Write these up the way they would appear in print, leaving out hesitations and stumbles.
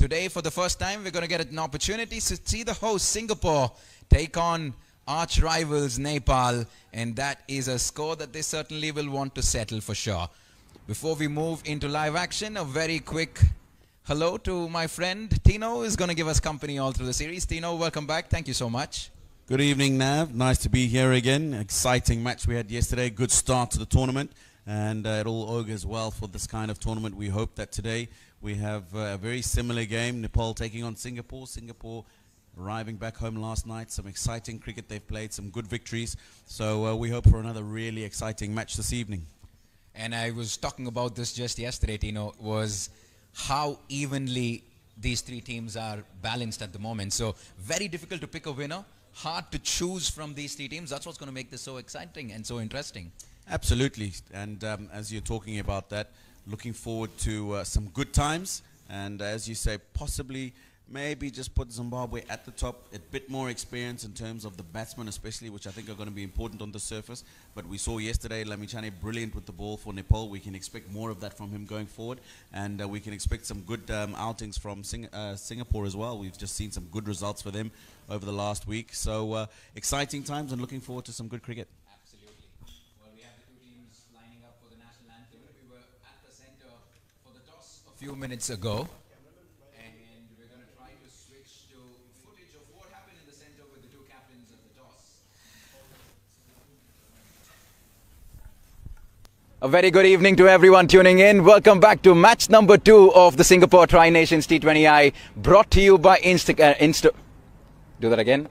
today, for the first time, we're going to get an opportunity to see the host, Singapore, take on arch rivals, Nepal. And that is a score that they certainly will want to settle for sure. Before we move into live action, a very quick hello to my friend Tino, who is going to give us company all through the series. Tino, welcome back. Thank you so much. Good evening, Nav. Nice to be here again. Exciting match we had yesterday. Good start to the tournament. And it all augurs well for this kind of tournament. We hope that today we have a very similar game. Nepal taking on Singapore. Singapore arriving back home last night. Some exciting cricket they've played. Some good victories. So we hope for another really exciting match this evening. And I was talking about this just yesterday, Tino, was how evenly these three teams are balanced at the moment. So very difficult to pick a winner. Hard to choose from these three teams. That's what's going to make this so exciting and so interesting. Absolutely. And as you're talking about that, looking forward to some good times. And as you say, possibly maybe just put Zimbabwe at the top, a bit more experience in terms of the batsmen especially, which I think are going to be important on the surface. But we saw yesterday Lamichane brilliant with the ball for Nepal. We can expect more of that from him going forward. And we can expect some good outings from Singapore as well. We've just seen some good results for them over the last week. So exciting times and looking forward to some good cricket. Absolutely. Well, we have the two teams lining up for the national anthem. We were at the center for the toss a few minutes ago. A very good evening to everyone tuning in. Welcome back to match number 2 of the Singapore Tri-Nations T20I, brought to you by Do that again.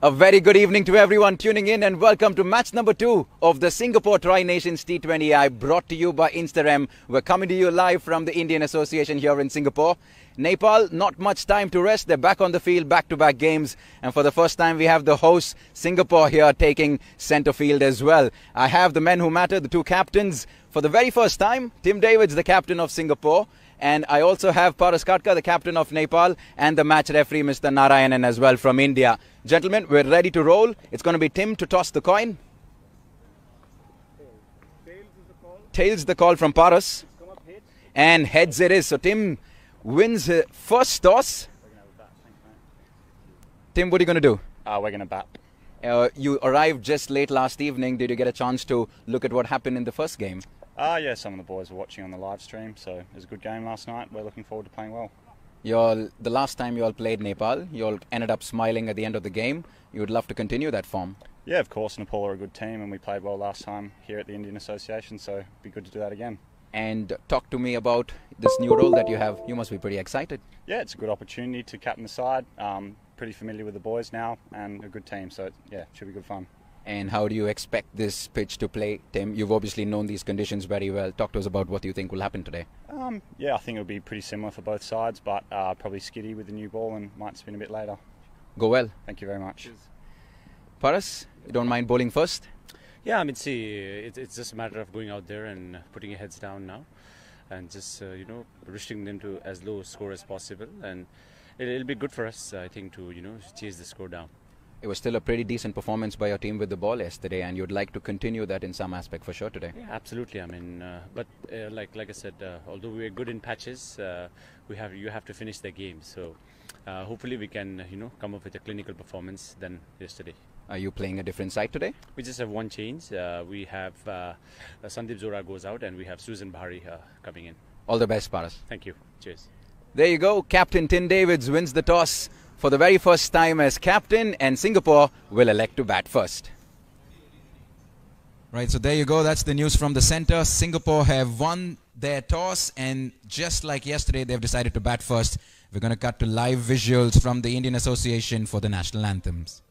A very good evening to everyone tuning in, and welcome to match number 2 of the Singapore Tri-Nations T20I, brought to you by Instarem. We're coming to you live from the Indian Association here in Singapore. Nepal, not much time to rest. They're back on the field, back-to-back games. And for the first time, we have the host, Singapore, here taking centre field as well. I have the men who matter, the two captains. For the very first time, Tim Davids, the captain of Singapore. And I also have Paras Katka, the captain of Nepal, and the match referee, Mr. Narayanan, as well from India. Gentlemen, we're ready to roll. It's going to be Tim to toss the coin. Tails the call from Paras. And heads it is. So Tim wins first toss. Tim, what are you going to do? We're going to bat. You arrived just late last evening. Did you get a chance to look at what happened in the first game? Yeah, some of the boys were watching on the live stream, so it was a good game last night. We're looking forward to playing well. The last time you all played Nepal, you all ended up smiling at the end of the game. You would love to continue that form. Yeah, of course. Nepal are a good team, and we played well last time here at the Indian Association, so it'd be good to do that again. And talk to me about this new role that you have. You must be pretty excited. Yeah, it's a good opportunity to captain the side. Pretty familiar with the boys now, and a good team, so yeah, it should be good fun. And how do you expect this pitch to play, Tim? You've obviously known these conditions very well. Talk to us about what you think will happen today. Yeah, I think it'll be pretty similar for both sides, but probably skiddy with the new ball and might spin a bit later. Go well. Thank you very much. Cheers. Paras, you don't mind bowling first? Yeah, I mean, see, it's just a matter of going out there and putting your heads down now, and just restricting them to as low a score as possible, and it'll be good for us, I think, to chase the score down. It was still a pretty decent performance by your team with the ball yesterday, and you'd like to continue that in some aspect for sure today. Yeah, absolutely. I mean, but like I said, although we're good in patches, you have to finish the game. So hopefully we can come up with a clinical performance than yesterday. Are you playing a different side today? We just have one change. We have Sandeep Zora goes out, and we have Susan Bahari coming in. All the best, Paras. Thank you. Cheers. There you go. Captain Tim Davids wins the toss for the very first time as captain, and Singapore will elect to bat first. Right, so there you go. That's the news from the center. Singapore have won their toss, and just like yesterday, they've decided to bat first. We're going to cut to live visuals from the Indian Association for the national anthems.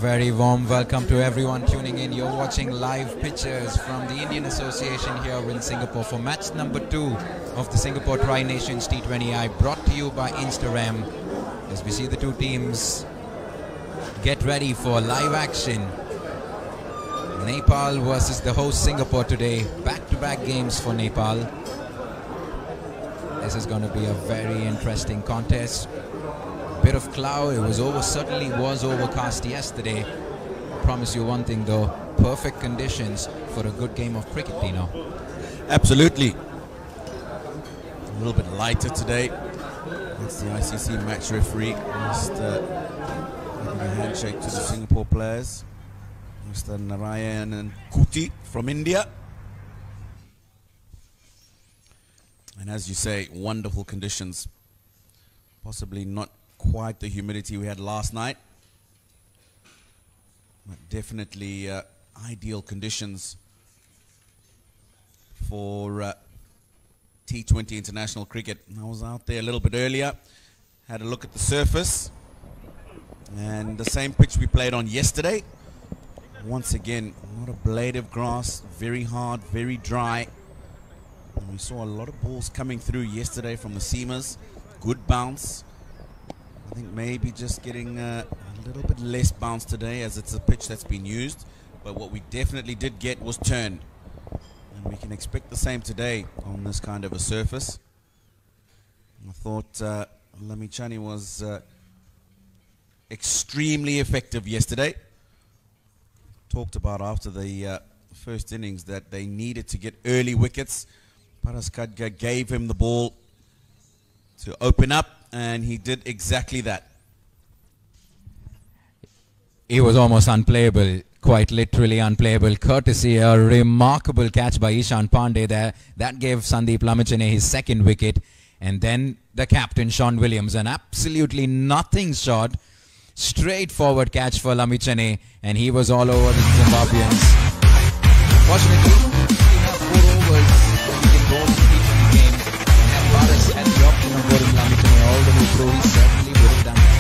very warm welcome to everyone tuning in. You're watching live pictures from the Indian Association here in Singapore for match number 2 of the Singapore Tri-Nations T20I, brought to you by Instagram. As we see the two teams get ready for live action. Nepal versus the host Singapore today. Back-to-back games for Nepal. This is going to be a very interesting contest. Bit of cloud. It was certainly was overcast yesterday. I promise you one thing though, perfect conditions for a good game of cricket, Dino. Absolutely. A little bit lighter today. That's the ICC match referee. Just giving a handshake to the Singapore players. Mr. Narayan and Kuti from India. And as you say, wonderful conditions. Possibly not quite the humidity we had last night, but definitely ideal conditions for T20 international cricket. I was out there a little bit earlier, had a look at the surface, and the same pitch we played on yesterday. Once again, not a blade of grass, very hard, very dry. And we saw a lot of balls coming through yesterday from the seamers. Good bounce. I think maybe just getting a little bit less bounce today, as it's a pitch that's been used. But what we definitely did get was turn. And we can expect the same today on this kind of a surface. I thought Lamichhane was extremely effective yesterday. Talked about after the first innings that they needed to get early wickets. Paras Khadga gave him the ball to open up, and he did exactly that. He was almost unplayable, quite literally unplayable, courtesy a remarkable catch by Ishan Pandey there. That gave Sandeep Lamichhane his second wicket. And then the captain, Sean Williams, an absolutely nothing shot, straightforward catch for Lamichhane, and he was all over the Zimbabweans. Fortunately, we have 4 overs. We can go to the game. And Paras had the option of bowling Lamichhane all the way through. He certainly would have done that.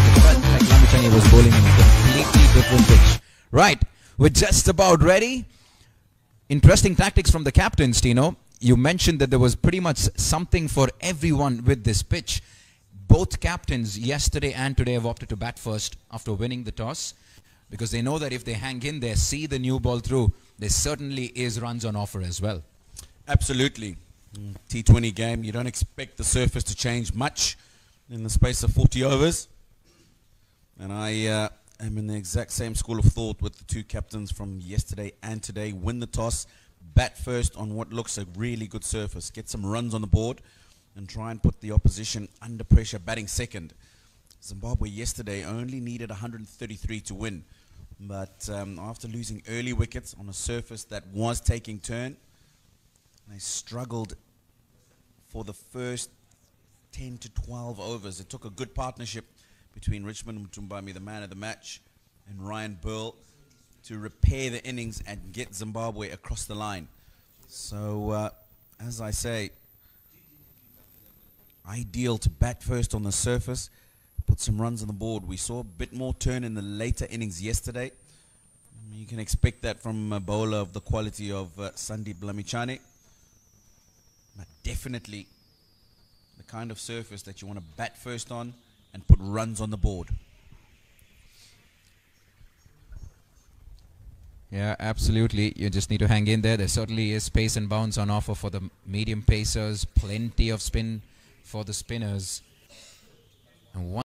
It felt like Lamichhane was bowling in a completely different pitch. Right, we're just about ready. Interesting tactics from the captains, Tino. You mentioned that there was pretty much something for everyone with this pitch. Both captains yesterday and today have opted to bat first after winning the toss, because they know that if they hang in there, see the new ball through, there certainly is runs on offer as well. Absolutely. T20 game, you don't expect the surface to change much in the space of 40 overs. And I am in the exact same school of thought with the two captains from yesterday and today. Win the toss, bat first on what looks a really good surface, get some runs on the board, and try and put the opposition under pressure, batting second. Zimbabwe yesterday only needed 133 to win. But after losing early wickets on a surface that was taking turn, they struggled for the first 10 to 12 overs. It took a good partnership between Richmond Mtumbami, the man of the match, and Ryan Burl to repair the innings and get Zimbabwe across the line. So, as I say, ideal to bat first on the surface, put some runs on the board. We saw a bit more turn in the later innings yesterday. You can expect that from a bowler of the quality of Sandeep Lamichhane. But definitely the kind of surface that you want to bat first on and put runs on the board. Yeah, absolutely. You just need to hang in there. There certainly is pace and bounce on offer for the medium pacers. Plenty of spin for the spinners. And one